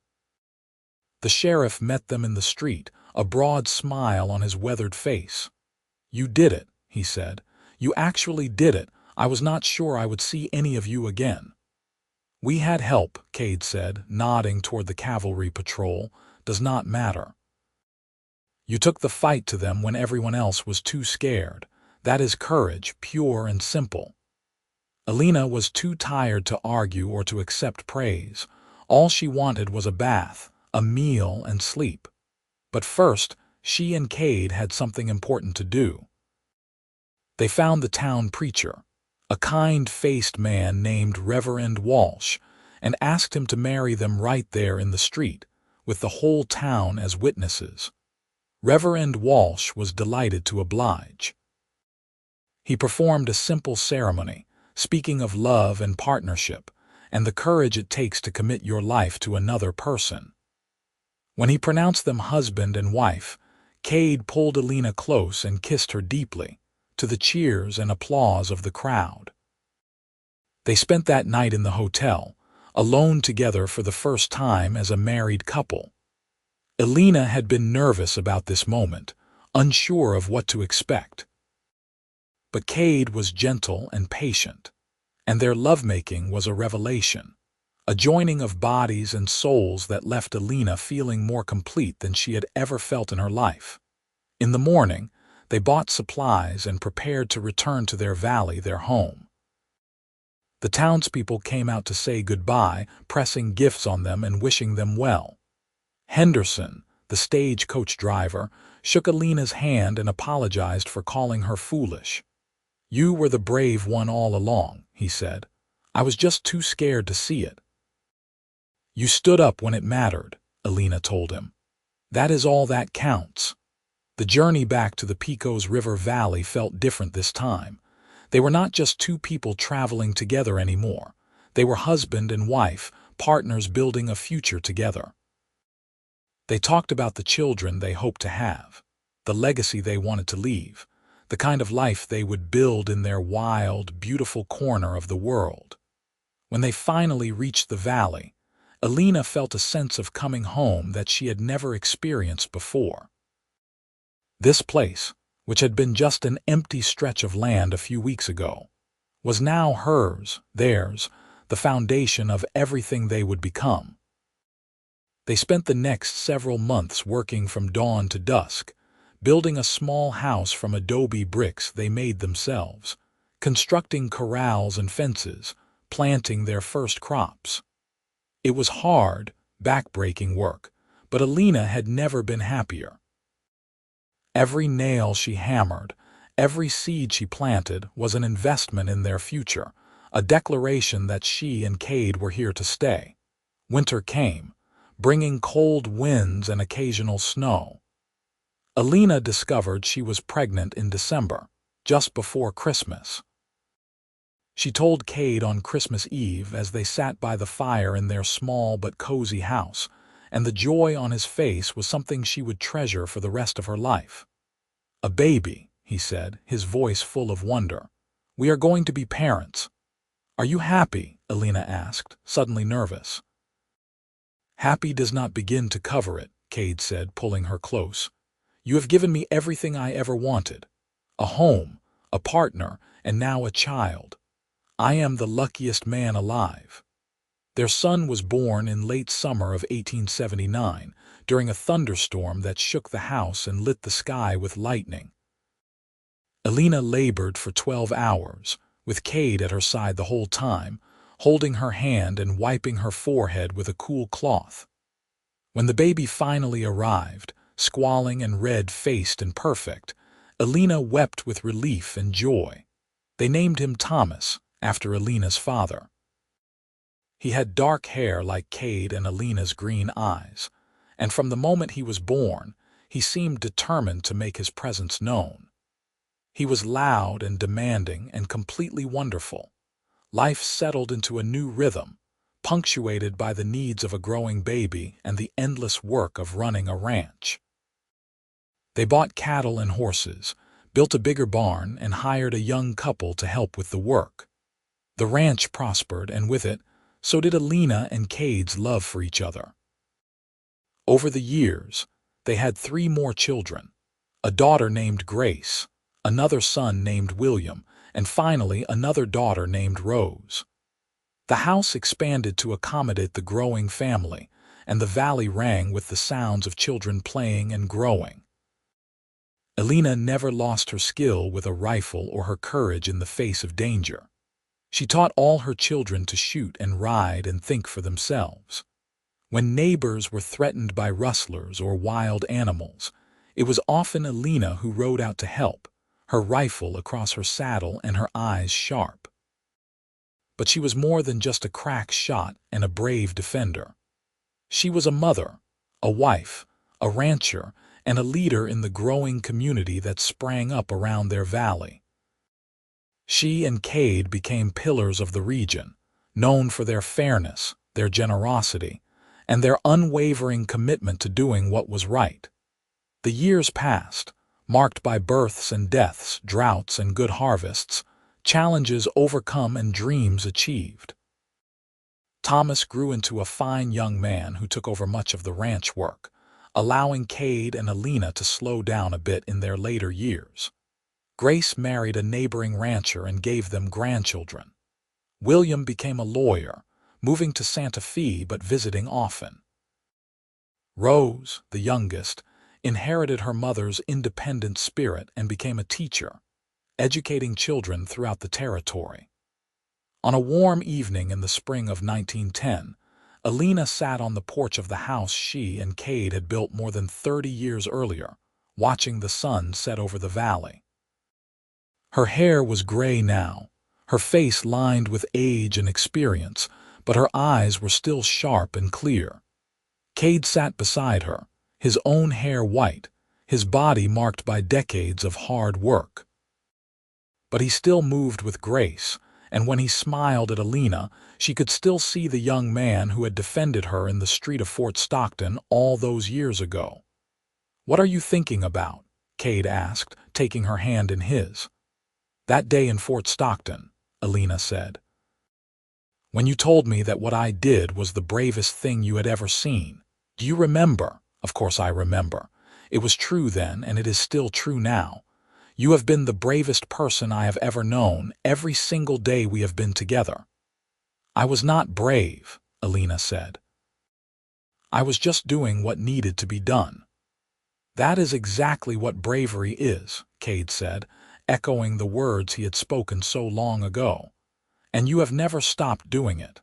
The sheriff met them in the street, a broad smile on his weathered face. "You did it," he said. "You actually did it. I was not sure I would see any of you again." "We had help," Kade said, nodding toward the cavalry patrol. "Does not matter. You took the fight to them when everyone else was too scared. That is courage, pure and simple." Elena was too tired to argue or to accept praise. All she wanted was a bath, a meal, and sleep. But first, she and Kade had something important to do. They found the town preacher, a kind-faced man named Reverend Walsh, and asked him to marry them right there in the street, with the whole town as witnesses. Reverend Walsh was delighted to oblige. He performed a simple ceremony, speaking of love and partnership, and the courage it takes to commit your life to another person. When he pronounced them husband and wife, Kade pulled Elena close and kissed her deeply, to the cheers and applause of the crowd. They spent that night in the hotel, alone together for the first time as a married couple. Elena had been nervous about this moment, unsure of what to expect. But Kade was gentle and patient, and their lovemaking was a revelation, a joining of bodies and souls that left Elena feeling more complete than she had ever felt in her life. In the morning, they bought supplies and prepared to return to their valley, their home. The townspeople came out to say goodbye, pressing gifts on them and wishing them well. Henderson, the stagecoach driver, shook Elena's hand and apologized for calling her foolish. "You were the brave one all along," he said. "I was just too scared to see it." "You stood up when it mattered," Elena told him. "That is all that counts." The journey back to the Pecos River Valley felt different this time. They were not just two people traveling together anymore. They were husband and wife, partners building a future together. They talked about the children they hoped to have, the legacy they wanted to leave, the kind of life they would build in their wild, beautiful corner of the world. When they finally reached the valley, Elena felt a sense of coming home that she had never experienced before. This place, which had been just an empty stretch of land a few weeks ago, was now hers, theirs, the foundation of everything they would become. They spent the next several months working from dawn to dusk, building a small house from adobe bricks they made themselves, constructing corrals and fences, planting their first crops. It was hard, back-breaking work, but Elena had never been happier. Every nail she hammered, every seed she planted was an investment in their future, a declaration that she and Kade were here to stay. Winter came, bringing cold winds and occasional snow. Elena discovered she was pregnant in December, just before Christmas. She told Kade on Christmas Eve as they sat by the fire in their small but cozy house, and the joy on his face was something she would treasure for the rest of her life. "A baby," he said, his voice full of wonder. "We are going to be parents." "Are you happy?" Elena asked, suddenly nervous. "Happy does not begin to cover it," Kade said, pulling her close. "You have given me everything I ever wanted. A home, a partner, and now a child. I am the luckiest man alive." Their son was born in late summer of 1879, during a thunderstorm that shook the house and lit the sky with lightning. Elena labored for 12 hours, with Kade at her side the whole time, holding her hand and wiping her forehead with a cool cloth. When the baby finally arrived, squalling and red-faced and perfect, Elena wept with relief and joy. They named him Thomas, after Elena's father. He had dark hair like Kade and Elena's green eyes, and from the moment he was born, he seemed determined to make his presence known. He was loud and demanding and completely wonderful. Life settled into a new rhythm, punctuated by the needs of a growing baby and the endless work of running a ranch. They bought cattle and horses, built a bigger barn, and hired a young couple to help with the work. The ranch prospered, and with it, so did Elena and Kade's love for each other. Over the years, they had 3 more children, a daughter named Grace, another son named William, and finally another daughter named Rose. The house expanded to accommodate the growing family, and the valley rang with the sounds of children playing and growing. Elena never lost her skill with a rifle or her courage in the face of danger. She taught all her children to shoot and ride and think for themselves. When neighbors were threatened by rustlers or wild animals, it was often Elena who rode out to help, her rifle across her saddle and her eyes sharp. But she was more than just a crack shot and a brave defender. She was a mother, a wife, a rancher, and a leader in the growing community that sprang up around their valley. She and Kade became pillars of the region, known for their fairness, their generosity, and their unwavering commitment to doing what was right. The years passed, marked by births and deaths, droughts and good harvests, challenges overcome and dreams achieved. Thomas grew into a fine young man who took over much of the ranch work, allowing Kade and Elena to slow down a bit in their later years. Grace married a neighboring rancher and gave them grandchildren. William became a lawyer, moving to Santa Fe but visiting often. Rose, the youngest, inherited her mother's independent spirit and became a teacher, educating children throughout the territory. On a warm evening in the spring of 1910, Elena sat on the porch of the house she and Kade had built more than 30 years earlier, watching the sun set over the valley. Her hair was gray now, her face lined with age and experience, but her eyes were still sharp and clear. Kade sat beside her, his own hair white, his body marked by decades of hard work. But he still moved with grace, and when he smiled at Elena, she could still see the young man who had defended her in the street of Fort Stockton all those years ago. "What are you thinking about?" Kade asked, taking her hand in his. "That day in Fort Stockton," Elena said. "When you told me that what I did was the bravest thing you had ever seen. Do you remember?" "Of course I remember. It was true then, and it is still true now. You have been the bravest person I have ever known every single day we have been together." "I was not brave," Elena said. "I was just doing what needed to be done." "That is exactly what bravery is," Kade said, echoing the words he had spoken so long ago. "And you have never stopped doing it.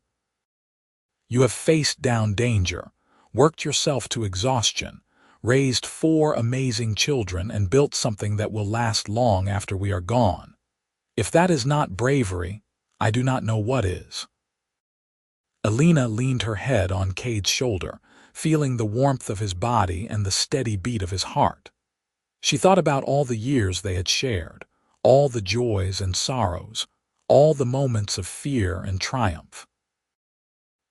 You have faced down danger, worked yourself to exhaustion, raised 4 amazing children, and built something that will last long after we are gone. If that is not bravery, I do not know what is." Elena leaned her head on Kade's shoulder, feeling the warmth of his body and the steady beat of his heart. She thought about all the years they had shared, all the joys and sorrows, all the moments of fear and triumph.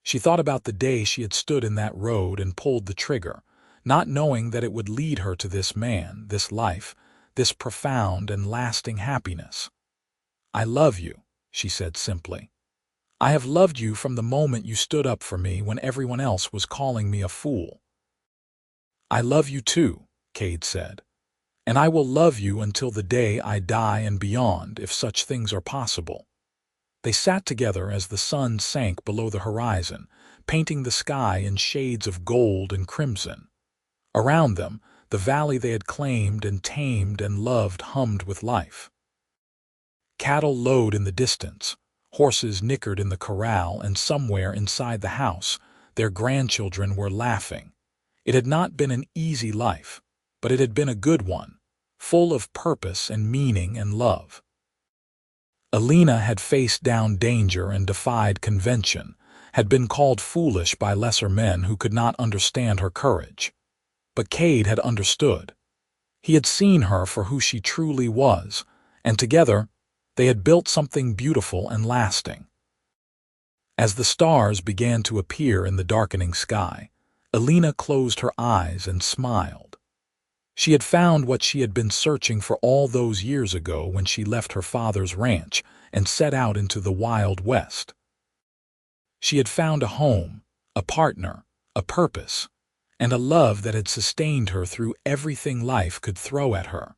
She thought about the day she had stood in that road and pulled the trigger, not knowing that it would lead her to this man, this life, this profound and lasting happiness. "I love you," she said simply. "I have loved you from the moment you stood up for me when everyone else was calling me a fool." "I love you too," Kade said. "And I will love you until the day I die and beyond, if such things are possible." They sat together as the sun sank below the horizon, painting the sky in shades of gold and crimson. Around them, the valley they had claimed and tamed and loved hummed with life. Cattle lowed in the distance, horses nickered in the corral, and somewhere inside the house, their grandchildren were laughing. It had not been an easy life, but it had been a good one, full of purpose and meaning and love. Elena had faced down danger and defied convention, had been called foolish by lesser men who could not understand her courage. But Kade had understood. He had seen her for who she truly was, and together they had built something beautiful and lasting. As the stars began to appear in the darkening sky, Elena closed her eyes and smiled. She had found what she had been searching for all those years ago when she left her father's ranch and set out into the Wild West. She had found a home, a partner, a purpose, and a love that had sustained her through everything life could throw at her.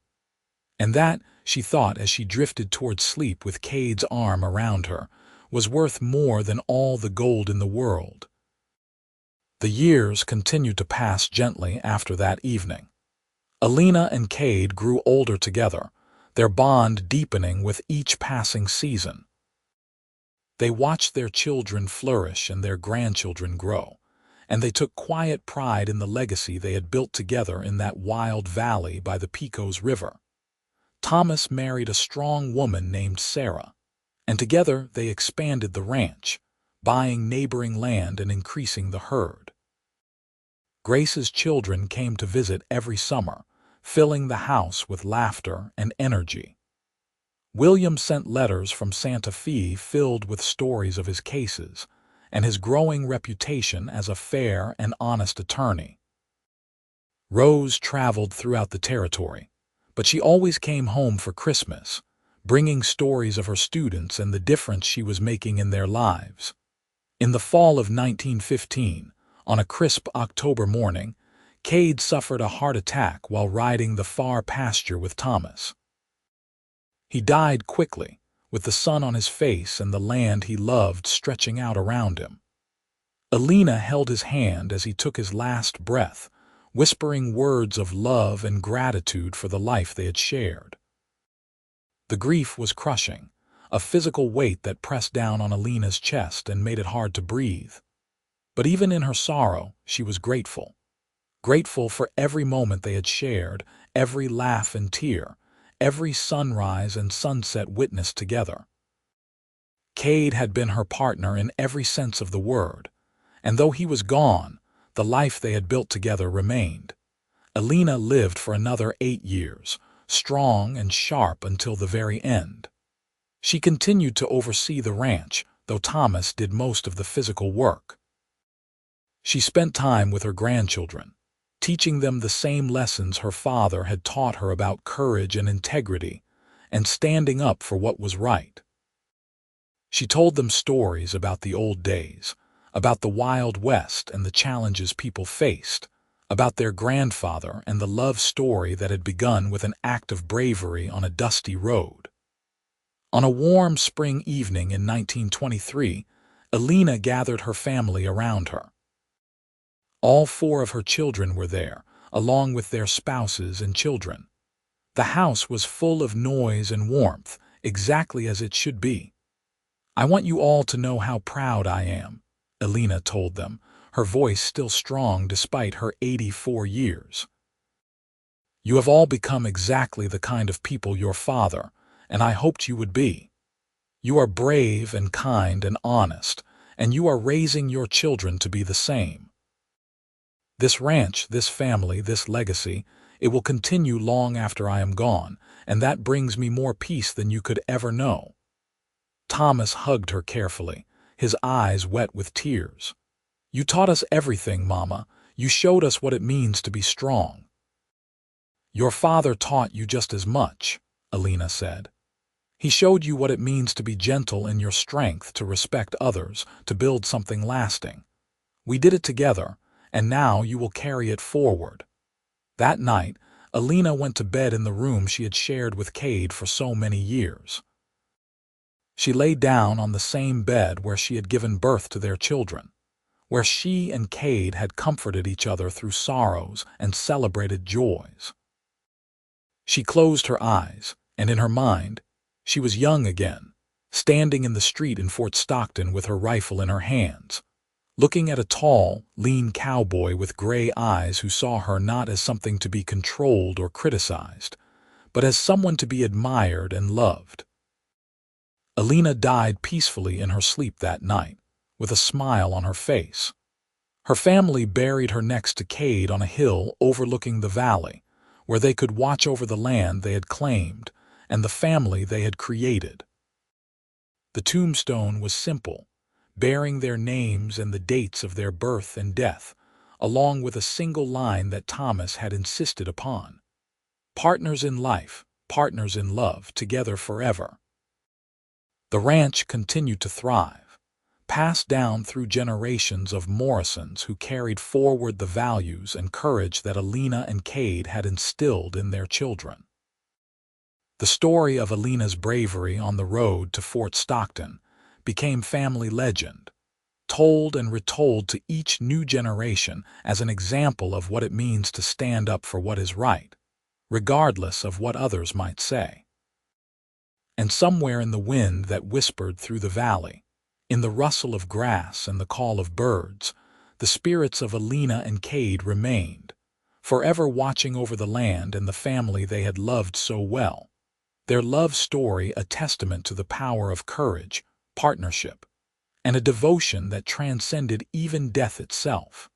And that, she thought as she drifted toward sleep with Kade's arm around her, was worth more than all the gold in the world. The years continued to pass gently after that evening. Elena and Kade grew older together, their bond deepening with each passing season. They watched their children flourish and their grandchildren grow, and they took quiet pride in the legacy they had built together in that wild valley by the Pecos River. Thomas married a strong woman named Sarah, and together they expanded the ranch, buying neighboring land and increasing the herd. Grace's children came to visit every summer, filling the house with laughter and energy. William sent letters from Santa Fe filled with stories of his cases and his growing reputation as a fair and honest attorney. Rose traveled throughout the territory, but she always came home for Christmas, bringing stories of her students and the difference she was making in their lives. In the fall of 1915, on a crisp October morning, Kade suffered a heart attack while riding the far pasture with Thomas. He died quickly, with the sun on his face and the land he loved stretching out around him. Elena held his hand as he took his last breath, whispering words of love and gratitude for the life they had shared. The grief was crushing, a physical weight that pressed down on Elena's chest and made it hard to breathe. But even in her sorrow, she was grateful. Grateful for every moment they had shared, every laugh and tear, every sunrise and sunset witnessed together. Kade had been her partner in every sense of the word, and though he was gone, the life they had built together remained. Elena lived for another 8 years, strong and sharp until the very end. She continued to oversee the ranch, though Thomas did most of the physical work. She spent time with her grandchildren, teaching them the same lessons her father had taught her about courage and integrity, and standing up for what was right. She told them stories about the old days, about the Wild West and the challenges people faced, about their grandfather and the love story that had begun with an act of bravery on a dusty road. On a warm spring evening in 1923, Elena gathered her family around her. All 4 of her children were there, along with their spouses and children. The house was full of noise and warmth, exactly as it should be. "I want you all to know how proud I am," Elena told them, her voice still strong despite her 84 years. "You have all become exactly the kind of people your father and I hoped you would be. You are brave and kind and honest, and you are raising your children to be the same. This ranch, this family, this legacy, it will continue long after I am gone, and that brings me more peace than you could ever know." Thomas hugged her carefully, his eyes wet with tears. "You taught us everything, Mama. You showed us what it means to be strong." "Your father taught you just as much," Elena said. "He showed you what it means to be gentle in your strength, to respect others, to build something lasting. We did it together, and now you will carry it forward." That night, Elena went to bed in the room she had shared with Kade for so many years. She lay down on the same bed where she had given birth to their children, where she and Kade had comforted each other through sorrows and celebrated joys. She closed her eyes, and in her mind, she was young again, standing in the street in Fort Stockton with her rifle in her hands, looking at a tall, lean cowboy with gray eyes who saw her not as something to be controlled or criticized, but as someone to be admired and loved. Elena died peacefully in her sleep that night, with a smile on her face. Her family buried her next to Kade on a hill overlooking the valley, where they could watch over the land they had claimed and the family they had created. The tombstone was simple, bearing their names and the dates of their birth and death, along with a single line that Thomas had insisted upon: "Partners in life, partners in love, together forever." The ranch continued to thrive, passed down through generations of Morrisons who carried forward the values and courage that Elena and Kade had instilled in their children. The story of Elena's bravery on the road to Fort Stockton became family legend, told and retold to each new generation as an example of what it means to stand up for what is right, regardless of what others might say. And somewhere in the wind that whispered through the valley, in the rustle of grass and the call of birds, the spirits of Elena and Kade remained, forever watching over the land and the family they had loved so well, their love story a testament to the power of courage, partnership, and a devotion that transcended even death itself.